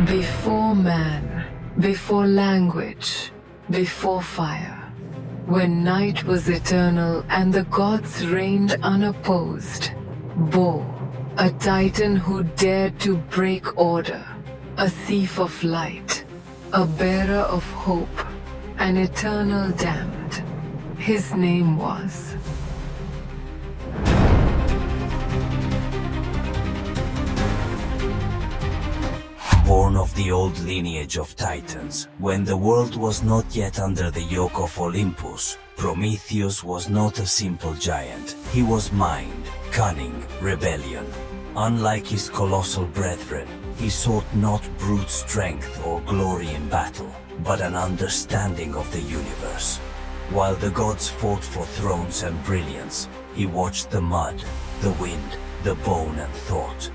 Before man, before language, before fire, when night was eternal and the gods reigned unopposed, Bo, a titan who dared to break order, a thief of light, a bearer of hope, an eternal damned. His name was... Born of the old lineage of Titans, when the world was not yet under the yoke of Olympus, Prometheus was not a simple giant. He was mind, cunning, rebellion. Unlike his colossal brethren, he sought not brute strength or glory in battle, but an understanding of the universe. While the gods fought for thrones and brilliance, he watched the mud, the wind, the bone and thought.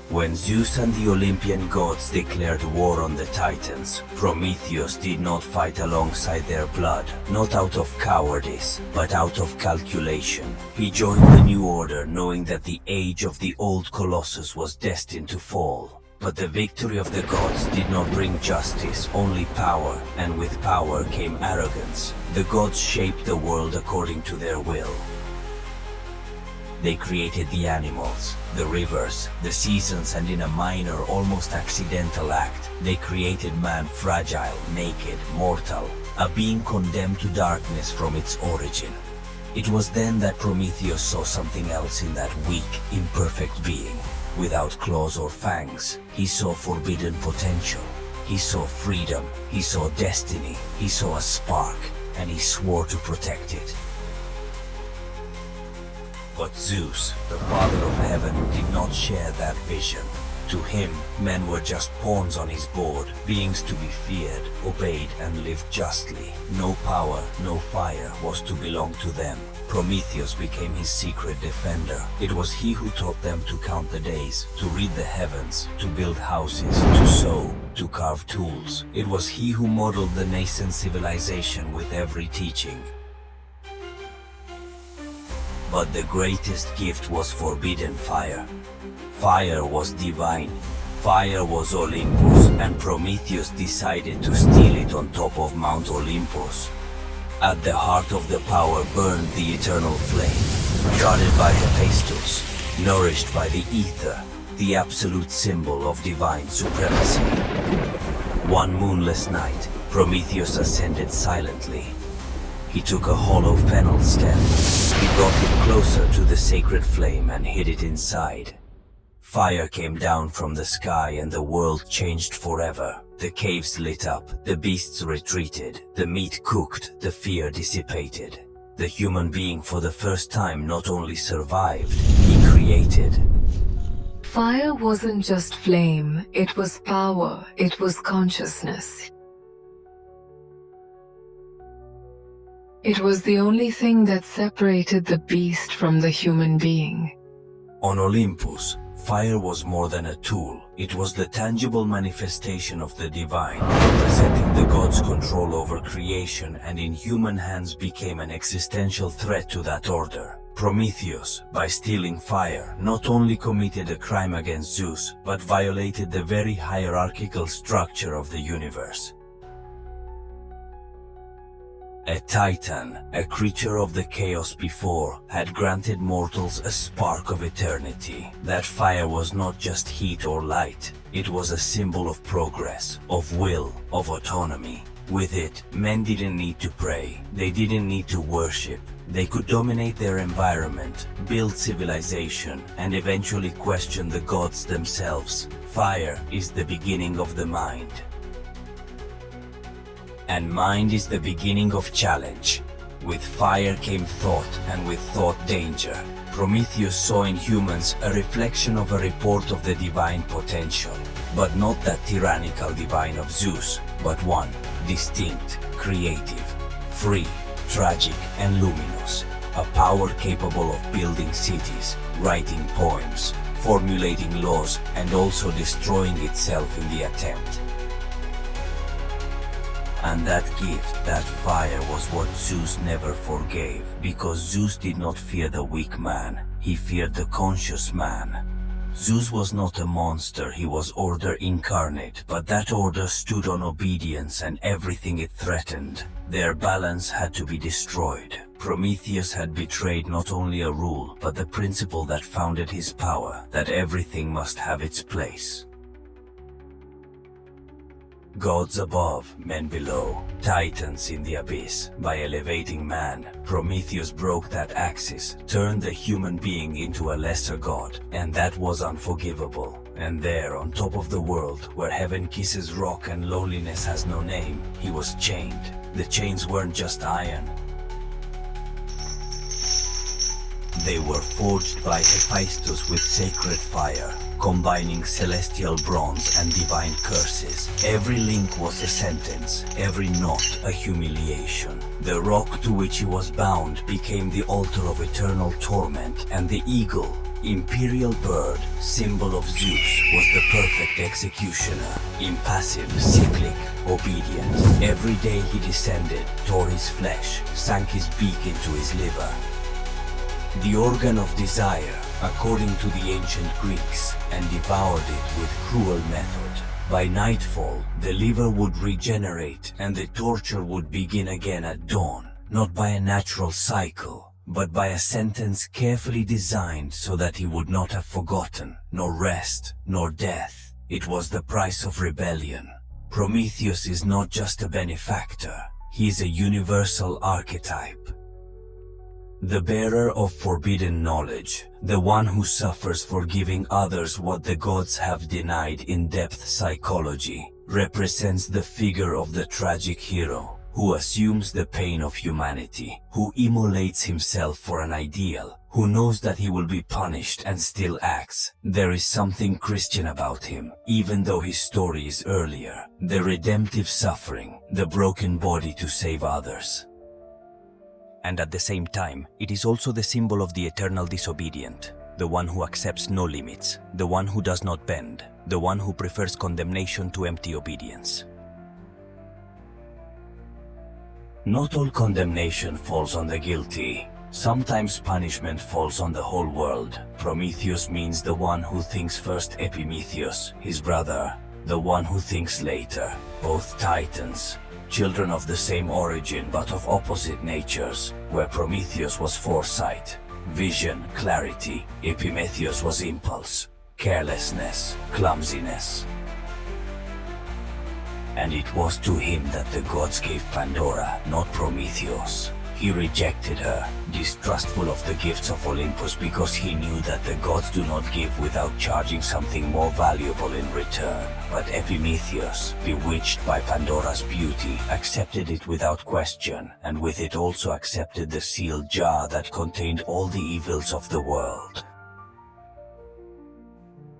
When Zeus and the Olympian gods declared war on the Titans, Prometheus did not fight alongside their blood, not out of cowardice, but out of calculation. He joined the new order knowing that the age of the old Colossus was destined to fall. But the victory of the gods did not bring justice, only power, and with power came arrogance. The gods shaped the world according to their will. They created the animals, the rivers, the seasons, and in a minor, almost accidental act, they created man fragile, naked, mortal, a being condemned to darkness from its origin. It was then that Prometheus saw something else in that weak, imperfect being. Without claws or fangs, he saw forbidden potential. He saw freedom, he saw destiny, he saw a spark, and he swore to protect it. But Zeus, the father of heaven, did not share that vision. To him, men were just pawns on his board, beings to be feared, obeyed, and lived justly. No power, no fire was to belong to them. Prometheus became his secret defender. It was he who taught them to count the days, to read the heavens, to build houses, to sew, to carve tools. It was he who modeled the nascent civilization with every teaching. But the greatest gift was forbidden fire. Fire was divine. Fire was Olympus, and Prometheus decided to steal it on top of Mount Olympus. At the heart of the power burned the eternal flame, guarded by Hephaestus, nourished by the ether, the absolute symbol of divine supremacy. One moonless night, Prometheus ascended silently. He took a hollow fennel stem. He brought it closer to the sacred flame and hid it inside. Fire came down from the sky and the world changed forever. The caves lit up, the beasts retreated, the meat cooked, the fear dissipated. The human being for the first time not only survived, he created. Fire wasn't just flame, it was power, it was consciousness. It was the only thing that separated the beast from the human being. On Olympus, fire was more than a tool. It was the tangible manifestation of the divine, representing the gods' control over creation, and in human hands became an existential threat to that order. Prometheus, by stealing fire, not only committed a crime against Zeus, but violated the very hierarchical structure of the universe. A titan, a creature of the chaos before, had granted mortals a spark of eternity. That fire was not just heat or light, it was a symbol of progress, of will, of autonomy. With it, men didn't need to pray, they didn't need to worship. They could dominate their environment, build civilization, and eventually question the gods themselves. Fire is the beginning of the mind. And mind is the beginning of challenge. With fire came thought, and with thought danger. Prometheus saw in humans a reflection of a report of the divine potential. But not that tyrannical divine of Zeus, but one, distinct, creative, free, tragic and luminous. A power capable of building cities, writing poems, formulating laws, and also destroying itself in the attempt. And that gift, that fire, was what Zeus never forgave, because Zeus did not fear the weak man, he feared the conscious man. Zeus was not a monster, he was order incarnate, but that order stood on obedience and everything it threatened. Their balance had to be destroyed. Prometheus had betrayed not only a rule, but the principle that founded his power, that everything must have its place. Gods above, men below, titans in the abyss. By elevating man, Prometheus broke that axis, turned the human being into a lesser god, and that was unforgivable. And there, on top of the world, where heaven kisses rock and loneliness has no name, he was chained. The chains weren't just iron. They were forged by Hephaestus with sacred fire, combining celestial bronze and divine curses. Every link was a sentence, every knot a humiliation. The rock to which he was bound became the altar of eternal torment, and the eagle, imperial bird, symbol of Zeus, was the perfect executioner. Impassive, cyclic, obedient. Every day he descended, tore his flesh, sank his beak into his liver. The organ of desire, according to the ancient Greeks, and devoured it with cruel method. By nightfall, the liver would regenerate and the torture would begin again at dawn, not by a natural cycle, but by a sentence carefully designed so that he would not have forgotten, nor rest, nor death. It was the price of rebellion. Prometheus is not just a benefactor, he is a universal archetype. The bearer of forbidden knowledge, the one who suffers for giving others what the gods have denied. In-depth psychology represents the figure of the tragic hero, who assumes the pain of humanity, who immolates himself for an ideal, who knows that he will be punished and still acts. There is something Christian about him, even though his story is earlier. The redemptive suffering, the broken body to save others. And at the same time, it is also the symbol of the eternal disobedient, the one who accepts no limits, the one who does not bend, the one who prefers condemnation to empty obedience. Not all condemnation falls on the guilty. Sometimes punishment falls on the whole world. Prometheus means the one who thinks first. Epimetheus, his brother, the one who thinks later. Both titans, children of the same origin but of opposite natures, where Prometheus was foresight, vision, clarity. Epimetheus was impulse, carelessness, clumsiness. And it was to him that the gods gave Pandora, not Prometheus. He rejected her, distrustful of the gifts of Olympus, because he knew that the gods do not give without charging something more valuable in return. But Epimetheus, bewitched by Pandora's beauty, accepted it without question, and with it also accepted the sealed jar that contained all the evils of the world.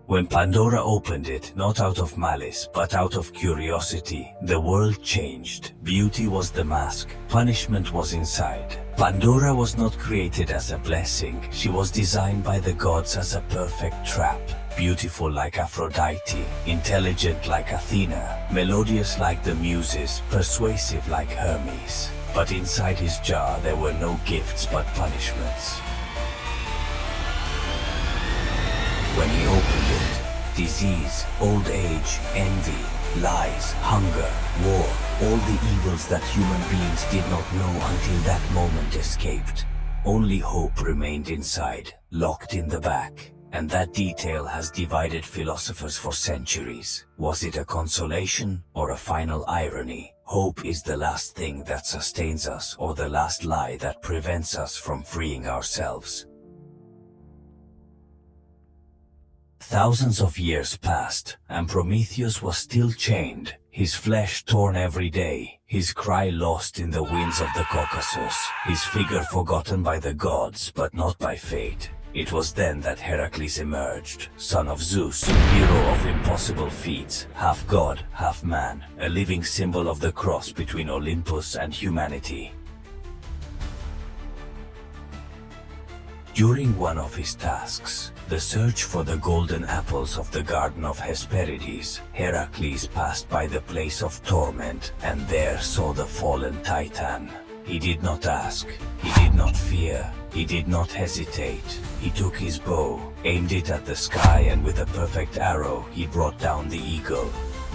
When Pandora opened it, not out of malice, but out of curiosity, the world changed. Beauty was the mask, punishment was inside. Pandora was not created as a blessing, she was designed by the gods as a perfect trap. Beautiful like Aphrodite, intelligent like Athena, melodious like the Muses, persuasive like Hermes. But inside his jar there were no gifts but punishments. When he opened it, disease, old age, envy, lies, hunger, war, all the evils that human beings did not know until that moment escaped. Only hope remained inside, locked in the back. And that detail has divided philosophers for centuries. Was it a consolation or a final irony? Hope is the last thing that sustains us, or the last lie that prevents us from freeing ourselves. Thousands of years passed, and Prometheus was still chained, his flesh torn every day, his cry lost in the winds of the Caucasus, his figure forgotten by the gods, but not by fate. It was then that Heracles emerged, son of Zeus, hero of impossible feats, half god, half man, a living symbol of the cross between Olympus and humanity. During one of his tasks, the search for the golden apples of the garden of Hesperides, Heracles passed by the place of torment and there saw the fallen Titan. He did not ask, he did not fear, he did not hesitate. He took his bow, aimed it at the sky, and with a perfect arrow he brought down the eagle.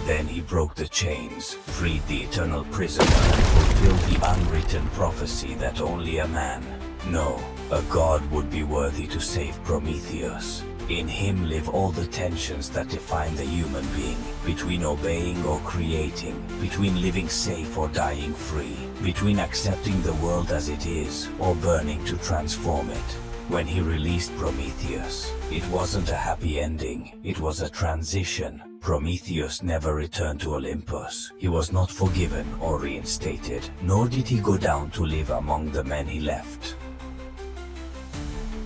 Then he broke the chains, freed the eternal prisoner, and fulfilled the unwritten prophecy that only a man, no, a god would be worthy to save Prometheus. In him live all the tensions that define the human being, between obeying or creating, between living safe or dying free, between accepting the world as it is or burning to transform it. When he released Prometheus, it wasn't a happy ending, it was a transition. Prometheus never returned to Olympus. He was not forgiven or reinstated, nor did he go down to live among the men he left.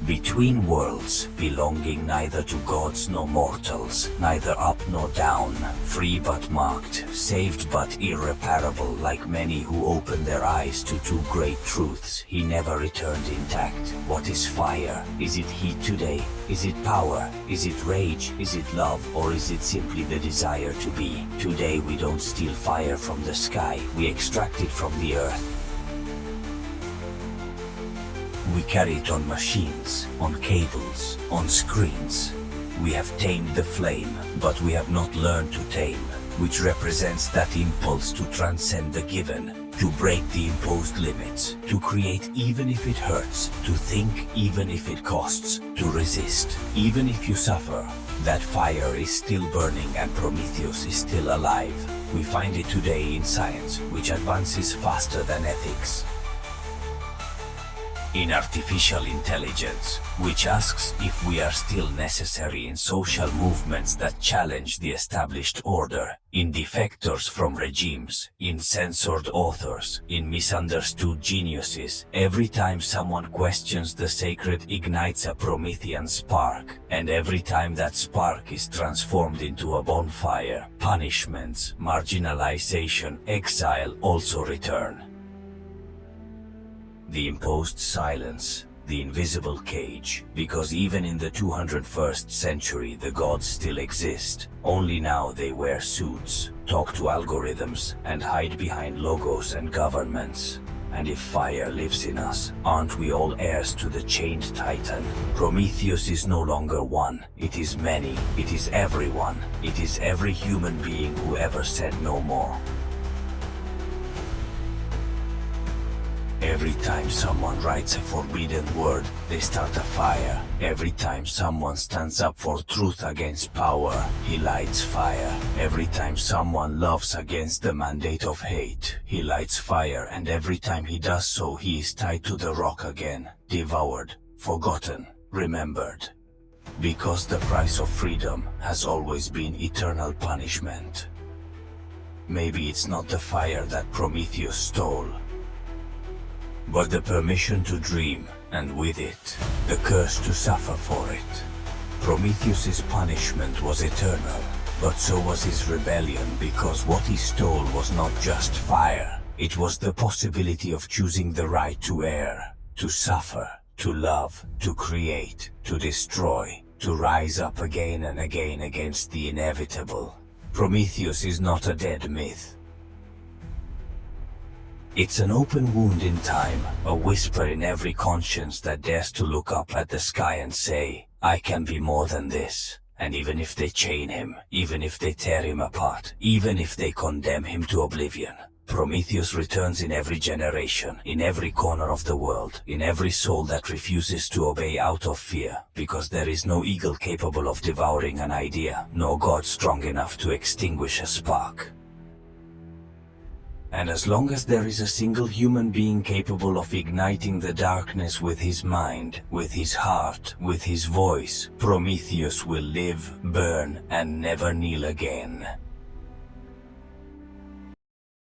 Between worlds, belonging neither to gods nor mortals, neither up nor down, free but marked, saved but irreparable, like many who opened their eyes to two great truths, he never returned intact. What is fire? Is it heat today? Is it power? Is it rage? Is it love? Or is it simply the desire to be? Today we don't steal fire from the sky, we extract it from the earth. We carry it on machines, on cables, on screens. We have tamed the flame, but we have not learned to tame, which represents that impulse to transcend the given, to break the imposed limits, to create even if it hurts, to think even if it costs, to resist even if you suffer. That fire is still burning and Prometheus is still alive. We find it today in science, which advances faster than ethics. In artificial intelligence, which asks if we are still necessary in social movements that challenge the established order, in defectors from regimes, in censored authors, in misunderstood geniuses. Every time someone questions the sacred ignites a Promethean spark, and every time that spark is transformed into a bonfire, punishments, marginalization, exile also return. The imposed silence, the invisible cage, because even in the 201st century the gods still exist, only now they wear suits, talk to algorithms, and hide behind logos and governments. And if fire lives in us, aren't we all heirs to the chained titan? Prometheus is no longer one, it is many, it is everyone, it is every human being who ever said no more. Every time someone writes a forbidden word, they start a fire. Every time someone stands up for truth against power, he lights fire. Every time someone loves against the mandate of hate, he lights fire, and every time he does so, he is tied to the rock again, devoured, forgotten, remembered. Because the price of freedom has always been eternal punishment. Maybe it's not the fire that Prometheus stole, but the permission to dream, and with it, the curse to suffer for it. Prometheus's punishment was eternal, but so was his rebellion, because what he stole was not just fire. It was the possibility of choosing the right to err, to suffer, to love, to create, to destroy, to rise up again and again against the inevitable. Prometheus is not a dead myth. It's an open wound in time, a whisper in every conscience that dares to look up at the sky and say, I can be more than this. And even if they chain him, even if they tear him apart, even if they condemn him to oblivion, Prometheus returns in every generation, in every corner of the world, in every soul that refuses to obey out of fear, because there is no eagle capable of devouring an idea, no god strong enough to extinguish a spark. And as long as there is a single human being capable of igniting the darkness with his mind, with his heart, with his voice, Prometheus will live, burn, and never kneel again.